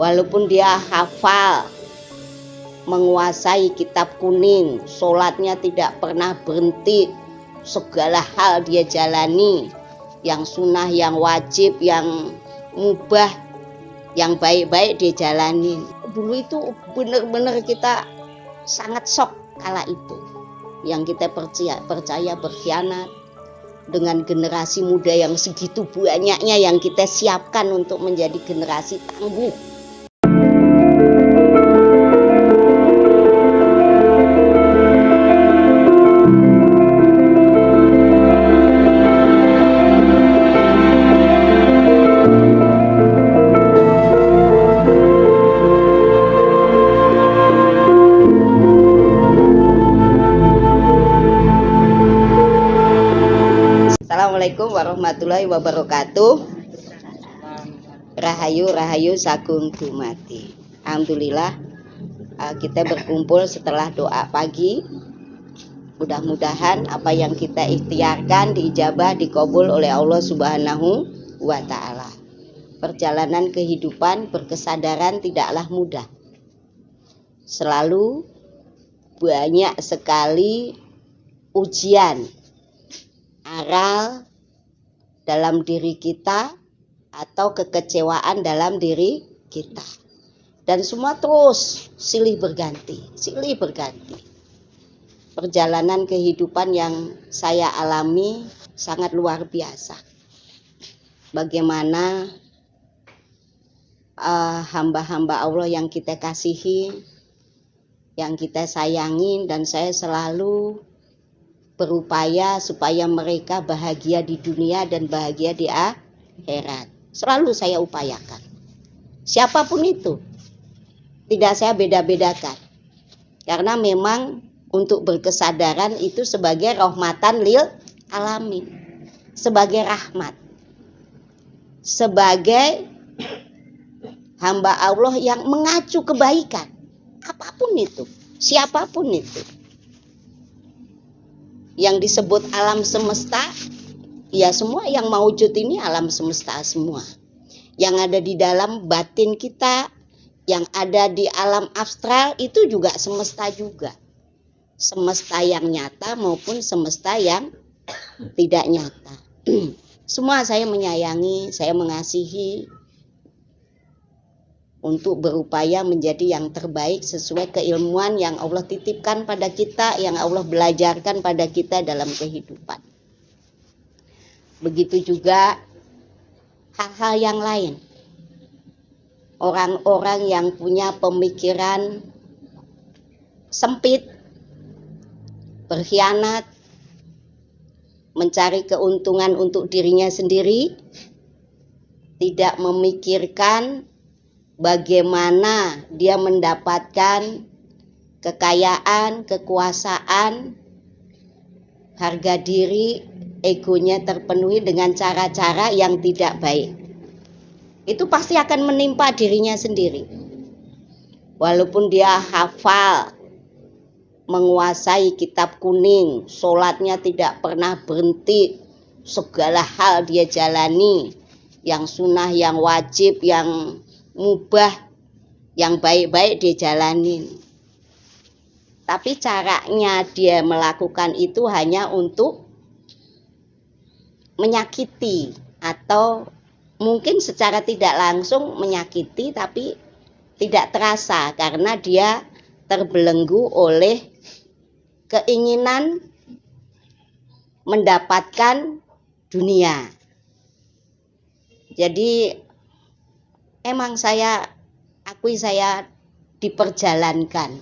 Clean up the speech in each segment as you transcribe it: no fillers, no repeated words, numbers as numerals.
Walaupun dia hafal, menguasai kitab kuning, sholatnya tidak pernah berhenti, segala hal dia jalani, yang sunnah, yang wajib, yang mubah, yang baik-baik dia jalani. Dulu itu benar-benar kita sangat shock kala itu, yang kita percaya berkhianat dengan generasi muda yang segitu banyaknya yang kita siapkan untuk menjadi generasi tangguh. Assalamualaikum warahmatullahi wabarakatuh. Rahayu sagung dumadi. Alhamdulillah kita berkumpul setelah doa pagi. Mudah-mudahan apa yang kita ikhtiarkan diijabah, dikabul oleh Allah Subhanahu wa Ta'ala. Perjalanan kehidupan berkesadaran tidaklah mudah. Selalu banyak sekali ujian aral dalam diri kita atau kekecewaan dalam diri kita, dan semua terus silih berganti. Perjalanan kehidupan yang saya alami sangat luar biasa. Bagaimana hamba-hamba Allah yang kita kasihi, yang kita sayangi, dan saya selalu berupaya supaya mereka bahagia di dunia dan bahagia di akhirat. Selalu saya upayakan. Siapapun itu, tidak saya beda-bedakan. Karena memang untuk berkesadaran itu sebagai rahmatan lil alamin. Sebagai rahmat. Sebagai hamba Allah yang mengacu kebaikan. Apapun itu, siapapun itu. Yang disebut alam semesta, ya semua yang maujud ini alam semesta semua. Yang ada di dalam batin kita, yang ada di alam astral itu juga semesta juga. Semesta yang nyata maupun semesta yang tidak nyata. Semua saya menyayangi, saya mengasihi, untuk berupaya menjadi yang terbaik sesuai keilmuan yang Allah titipkan pada kita, yang Allah belajarkan pada kita dalam kehidupan. Begitu juga hal-hal yang lain. Orang-orang yang punya pemikiran sempit, berkhianat, mencari keuntungan untuk dirinya sendiri, tidak memikirkan bagaimana dia mendapatkan kekayaan, kekuasaan, harga diri, egonya terpenuhi dengan cara-cara yang tidak baik. Itu pasti akan menimpa dirinya sendiri. Walaupun dia hafal, menguasai kitab kuning, sholatnya tidak pernah berhenti, segala hal dia jalani, yang sunnah, yang wajib, yang mubah, yang baik-baik dia jalanin. Tapi caranya dia melakukan itu hanya untuk menyakiti, atau mungkin secara tidak langsung menyakiti tapi tidak terasa, karena dia terbelenggu oleh keinginan mendapatkan dunia. Jadi emang saya akui saya diperjalankan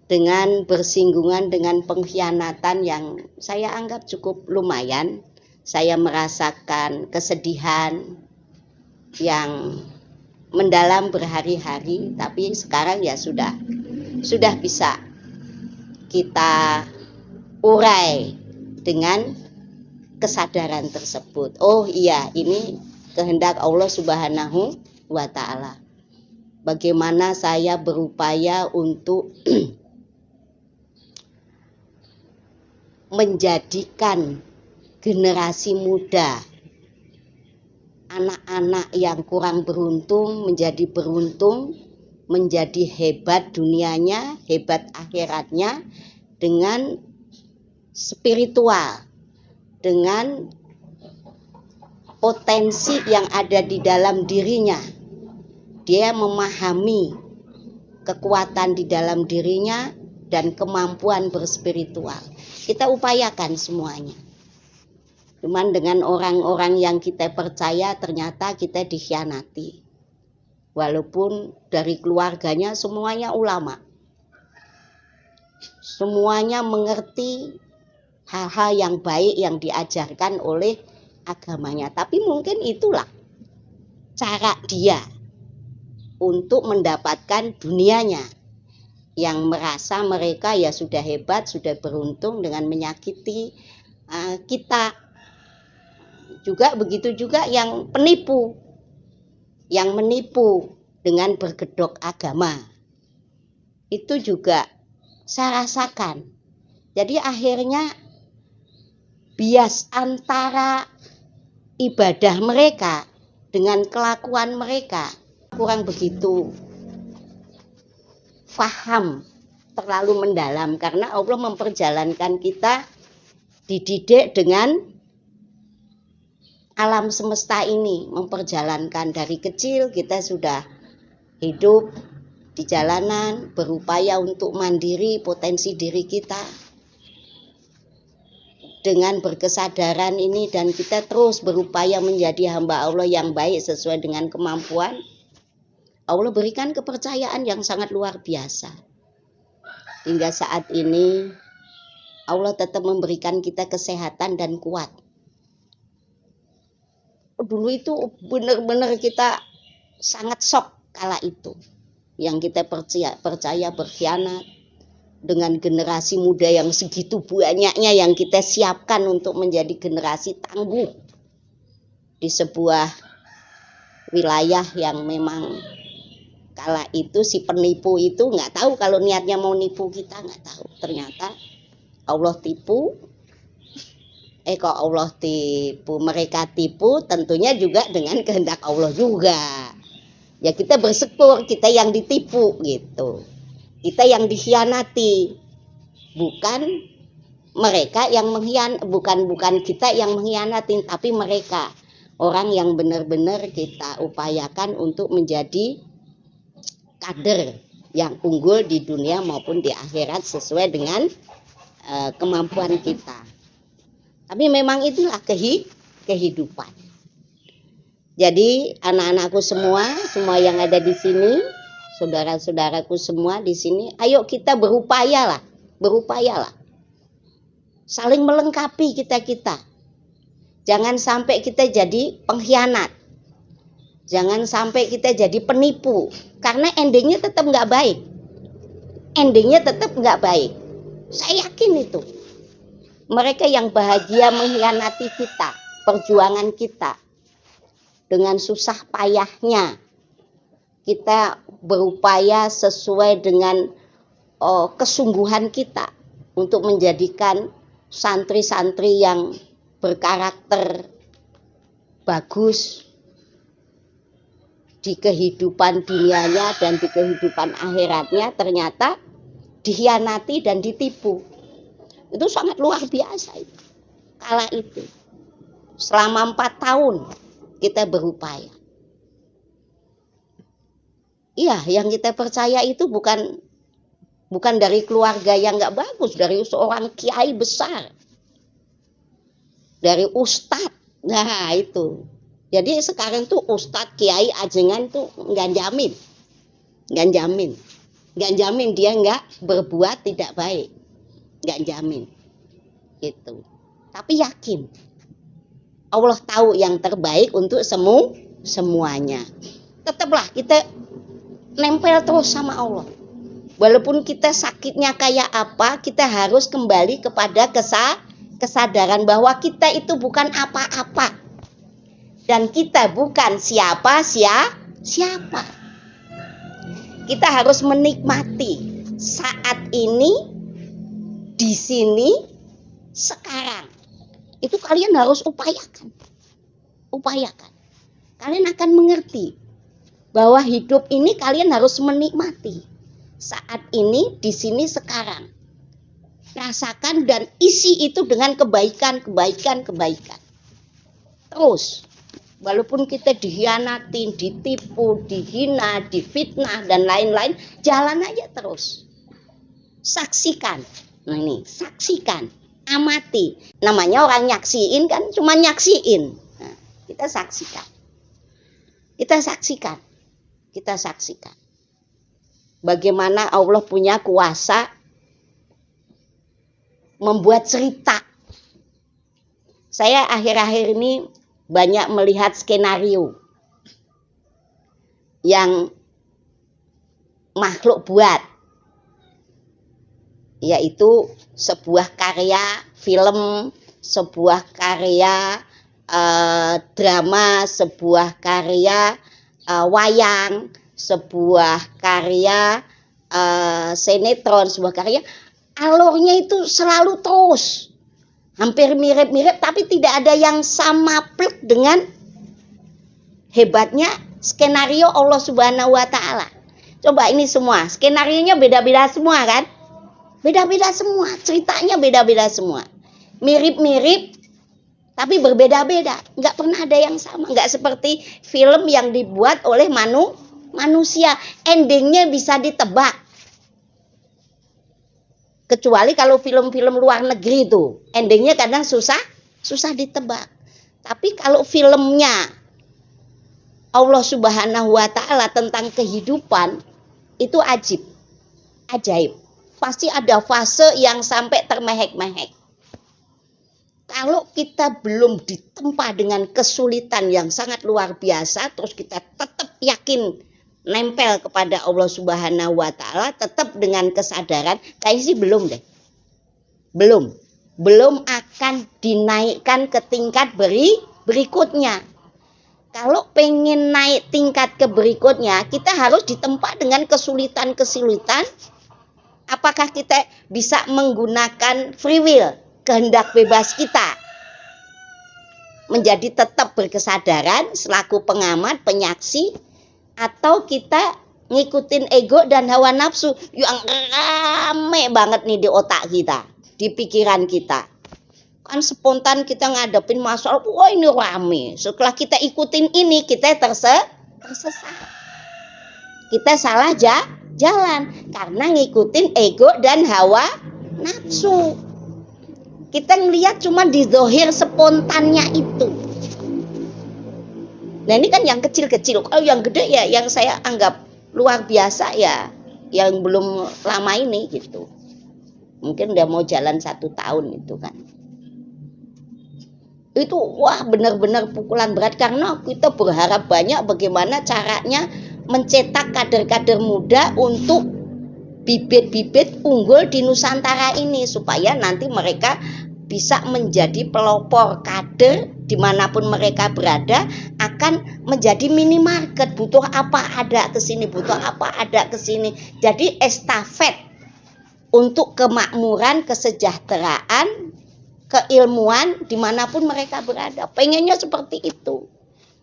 dengan bersinggungan dengan pengkhianatan yang saya anggap cukup lumayan. Saya merasakan kesedihan yang mendalam berhari-hari, tapi sekarang ya sudah bisa kita urai dengan kesadaran tersebut. Oh iya, ini kehendak Allah Subhanahu wa Ta'ala. Bagaimana saya berupaya untuk menjadikan generasi muda anak-anak yang kurang beruntung menjadi beruntung, menjadi hebat dunianya, hebat akhiratnya dengan spiritual, dengan potensi yang ada di dalam dirinya. Dia memahami kekuatan di dalam dirinya dan kemampuan berspiritual. Kita upayakan semuanya. Cuman dengan orang-orang yang kita percaya ternyata kita dikhianati. Walaupun dari keluarganya semuanya ulama. Semuanya mengerti hal-hal yang baik yang diajarkan oleh agamanya. Tapi mungkin itulah cara dia untuk mendapatkan dunianya. Yang merasa mereka ya sudah hebat, sudah beruntung dengan menyakiti kita. Juga begitu juga yang penipu, yang menipu dengan berkedok agama. Itu juga saya rasakan. Jadi akhirnya bias antara ibadah mereka dengan kelakuan mereka kurang begitu faham, terlalu mendalam, karena Allah memperjalankan kita dididik dengan alam semesta ini, memperjalankan dari kecil kita sudah hidup di jalanan, berupaya untuk mandiri potensi diri kita dengan berkesadaran ini, dan kita terus berupaya menjadi hamba Allah yang baik sesuai dengan kemampuan. Allah berikan kepercayaan yang sangat luar biasa. Hingga saat ini Allah tetap memberikan kita kesehatan dan kuat. Dulu itu benar-benar kita sangat shock kala itu. Yang kita percaya berkhianat dengan generasi muda yang segitu banyaknya yang kita siapkan untuk menjadi generasi tangguh di sebuah wilayah yang memang kala itu si penipu itu nggak tahu kalau niatnya mau nipu kita, nggak tahu. Ternyata Allah tipu. Kok Allah tipu, mereka tipu tentunya juga dengan kehendak Allah juga. Ya kita bersyukur kita yang ditipu gitu. Kita yang dikhianati. Bukan mereka yang bukan kita yang mengkhianatin, tapi mereka. Orang yang benar-benar kita upayakan untuk menjadi kader yang unggul di dunia maupun di akhirat sesuai dengan kemampuan kita. Tapi memang itulah kehidupan. Jadi anak-anakku semua yang ada di sini, saudara-saudaraku semua di sini, ayo kita berupayalah. Saling melengkapi kita. Jangan sampai kita jadi pengkhianat. Jangan sampai kita jadi penipu, karena endingnya tetap nggak baik. Saya yakin itu. Mereka yang bahagia mengkhianati kita, perjuangan kita. Dengan susah payahnya kita berupaya sesuai dengan kesungguhan kita untuk menjadikan santri-santri yang berkarakter bagus di kehidupan dunianya dan di kehidupan akhiratnya, ternyata dikhianati dan ditipu. Itu sangat luar biasa itu. Kala itu selama 4 tahun kita berupaya. Iya, yang kita percaya itu bukan dari keluarga yang nggak bagus, dari seorang kiai besar, dari ustadz. Nah itu. Jadi sekarang tuh ustadz, kiai, ajengan tuh nggak jamin dia nggak berbuat tidak baik. Nggak jamin gitu, tapi yakin Allah tahu yang terbaik untuk semuanya. Tetaplah kita nempel terus sama Allah, walaupun kita sakitnya kayak apa, kita harus kembali kepada kesadaran bahwa kita itu bukan apa-apa dan kita bukan siapa. Kita harus menikmati saat ini, di sini, sekarang. Itu kalian harus upayakan. kalian akan mengerti bahwa hidup ini kalian harus menikmati. Saat ini, di sini, sekarang. Rasakan dan isi itu dengan kebaikan. Terus, walaupun kita dikhianatin, ditipu, dihina, difitnah, dan lain-lain, jalan aja terus. Saksikan. Nah ini, saksikan. Amati. Namanya orang nyaksiin kan, cuma nyaksiin. Nah, kita saksikan. Kita saksikan. Bagaimana Allah punya kuasa membuat cerita. Saya akhir-akhir ini banyak melihat skenario yang makhluk buat, yaitu sebuah karya film, sebuah karya drama, sebuah karya wayang, sebuah karya sinetron, sebuah karya alurnya itu selalu terus hampir mirip-mirip, tapi tidak ada yang sama plek dengan hebatnya skenario Allah Subhanahu wa Ta'ala. Coba ini semua skenarionya beda-beda semua kan, beda-beda semua, ceritanya beda-beda semua, mirip-mirip tapi berbeda-beda, nggak pernah ada yang sama. Nggak seperti film yang dibuat oleh manusia, endingnya bisa ditebak. Kecuali kalau film-film luar negeri itu endingnya kadang susah ditebak. Tapi kalau filmnya Allah Subhanahu wa Ta'ala tentang kehidupan, itu ajaib. Pasti ada fase yang sampai termehek-mehek. Kalau kita belum ditempa dengan kesulitan yang sangat luar biasa, terus kita tetap yakin nempel kepada Allah Subhanahu wa Ta'ala, tetap dengan kesadaran, kayaknya sih belum deh. Belum akan dinaikkan ke tingkat berikutnya. Kalau pengen naik tingkat ke berikutnya, kita harus ditempa dengan kesulitan-kesulitan. Apakah kita bisa menggunakan free will, kehendak bebas kita, menjadi tetap berkesadaran selaku pengamat, penyaksi, atau kita ngikutin ego dan hawa nafsu yang rame banget nih di otak kita, di pikiran kita. Kan spontan kita ngadepin masalah, wah ini rame. Setelah kita ikutin ini, kita tersesat. Kita salah jalan karena ngikutin ego dan hawa nafsu. Kita ngelihat cuma di zahir spontannya itu. Nah ini kan yang kecil-kecil. Kalau yang gede ya yang saya anggap luar biasa ya, yang belum lama ini gitu. Mungkin udah mau jalan 1 tahun itu kan. Itu wah benar-benar pukulan berat, karena kita berharap banyak bagaimana caranya mencetak kader-kader muda untuk bibit-bibit unggul di Nusantara ini, supaya nanti mereka bisa menjadi pelopor kader dimanapun mereka berada, akan menjadi minimarket. Butuh apa ada ke sini, butuh apa ada ke sini. Jadi estafet untuk kemakmuran, kesejahteraan, keilmuan dimanapun mereka berada. Pengennya seperti itu.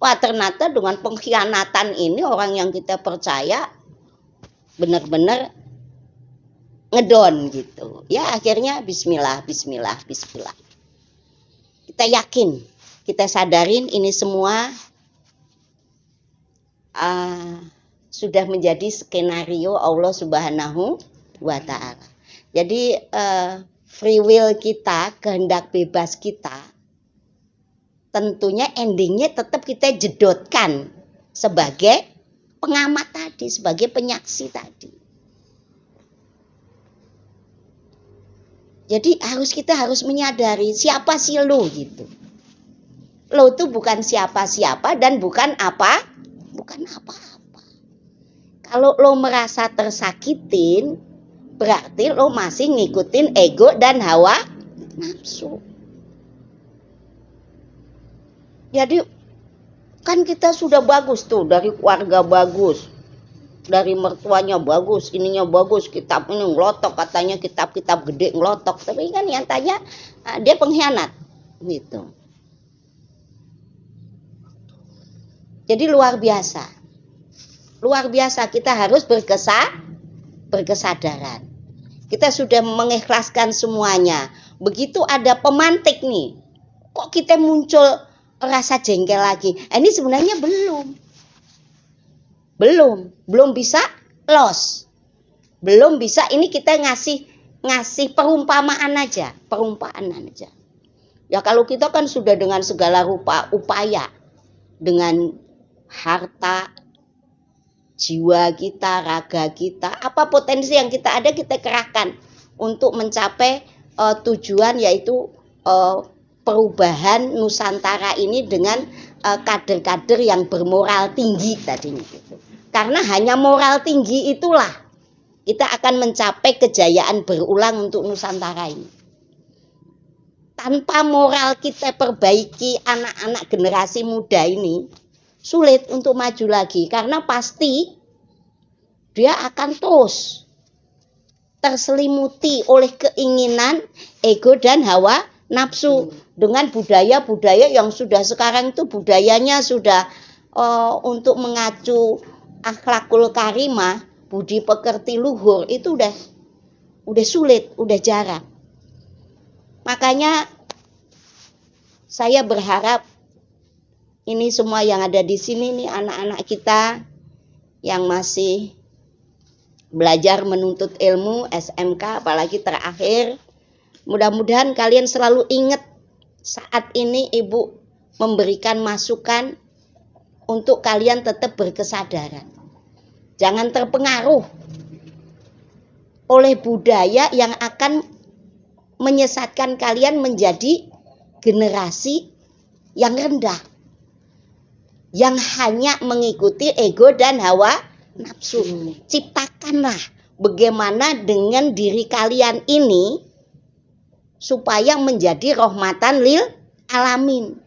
Wah ternyata dengan pengkhianatan ini orang yang kita percaya benar-benar ngedon gitu. Ya akhirnya bismillah. Kita yakin, kita sadarin ini semua sudah menjadi skenario Allah Subhanahu wa Ta'ala. Jadi free will kita, kehendak bebas kita, tentunya endingnya tetap kita jedotkan sebagai pengamat tadi, sebagai penyaksi tadi. Jadi kita harus menyadari siapa sih lo gitu. Lo itu bukan siapa-siapa dan bukan apa-apa. Kalau lo merasa tersakitin, berarti lo masih ngikutin ego dan hawa nafsu. Jadi kan kita sudah bagus tuh, dari keluarga bagus, dari mertuanya bagus, ininya bagus, kitab ini ngelotok, katanya kitab-kitab gede ngelotok, tapi kan yang tanya dia pengkhianat gitu. Jadi luar biasa. Luar biasa, kita harus berkesadaran. Kita sudah mengikhlaskan semuanya. Begitu ada pemantik nih, kok kita muncul rasa jengkel lagi. Ini sebenarnya belum bisa loss. Belum bisa, ini kita ngasih perumpamaan aja. Ya kalau kita kan sudah dengan segala rupa upaya, dengan harta, jiwa kita, raga kita, apa potensi yang kita ada kita kerahkan untuk mencapai tujuan, yaitu perubahan Nusantara ini dengan kader-kader yang bermoral tinggi tadinya. Karena hanya moral tinggi itulah kita akan mencapai kejayaan berulang untuk Nusantara ini. Tanpa moral kita perbaiki, anak-anak generasi muda ini sulit untuk maju lagi, karena pasti dia akan terus terselimuti oleh keinginan, ego dan hawa nafsu dengan budaya-budaya yang sudah sekarang itu budayanya sudah untuk mengacu akhlakul karimah, budi pekerti luhur, itu udah sulit, udah jarang. Makanya saya berharap ini semua yang ada di sini nih, anak-anak kita yang masih belajar menuntut ilmu SMK, apalagi terakhir, mudah-mudahan kalian selalu ingat saat ini Ibu memberikan masukan untuk kalian tetap berkesadaran. Jangan terpengaruh oleh budaya yang akan menyesatkan kalian menjadi generasi yang rendah, yang hanya mengikuti ego dan hawa nafsu. Ciptakanlah bagaimana dengan diri kalian ini supaya menjadi rahmatan lil alamin.